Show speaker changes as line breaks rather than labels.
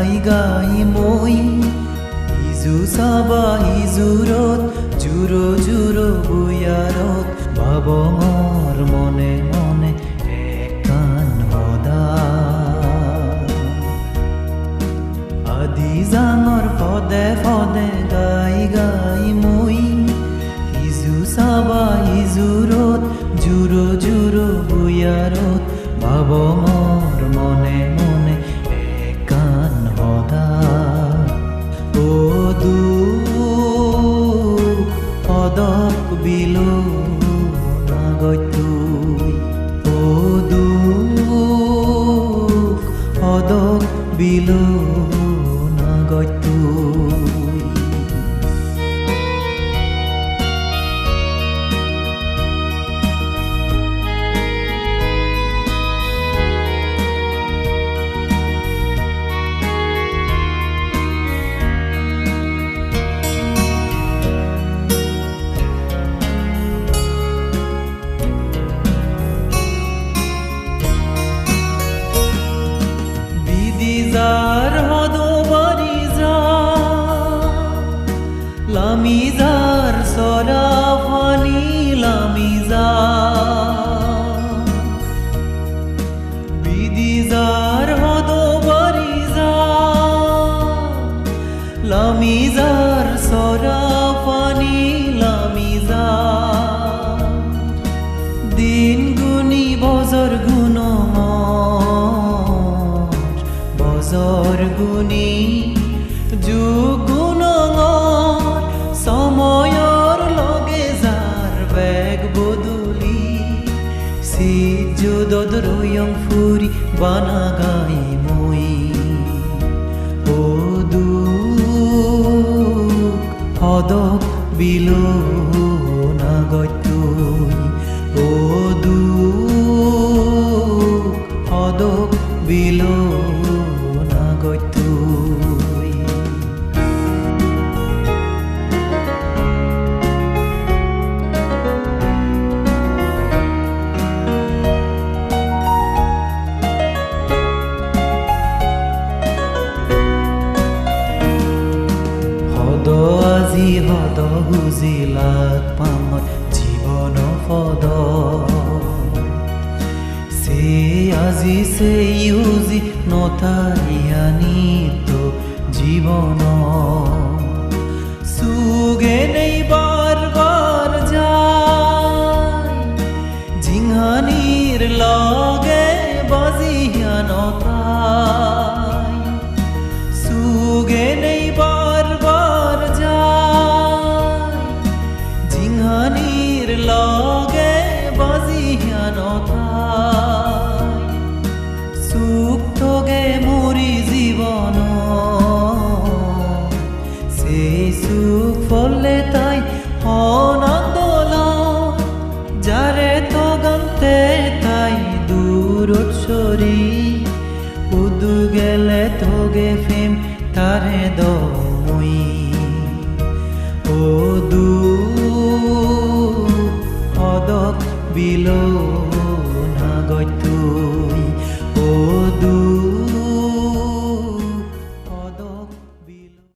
গাই গাই মই ইজু চাবা ইজুৰত জুৰো জুৰো বুয়াৰত ভাব মোৰ মনে মনে একান সদা আদি জাঙৰ পদে পদে গাই গাই মই ইজু চাবা ইজুৰত জুৰো জুৰো বুয়াৰত ভাব মোৰ মনে মনে একান সদা ও দুখ পদক বিলো নাগতুই ও দুখ পদক বিলো নাগতুই যার হদো বাড়ি যা লামি যার সরা ফানি লামি যা বিদি যার হদো বাড়ি যা লামি যার সরা ফানি লামি যা দিন গুনি বজর গুণ বজর গুণী যুগ গুণঙৰ সময়ৰ লগে যাৰ বেগ বদলি চিজুদত ৰয়ং ফুৰি বানা গাই মই ও দুখ সদক বিলো নাগতুই ও দুখ সদক বিলো নাগতুই হদ আজি হদ বুজিলাক পামত জীৱন পদ আজি সেই উজি নথাইয়ানিত জীবন সুগে নেই বারবার যায় জিংহানির লগে বাজিয়া নথাই সুগে নেই বারবার যায় জিংহানির লগে বাজিয়া নথাই সুখ তোগে মরি জীবন সেই সুখ ফলে তাই অনন্দল যারে তো গান্তে তাই দূরত সরি উদু গেলে তোগে ফেম তারে দমই ও দুখ পদক বিলো নাগতুই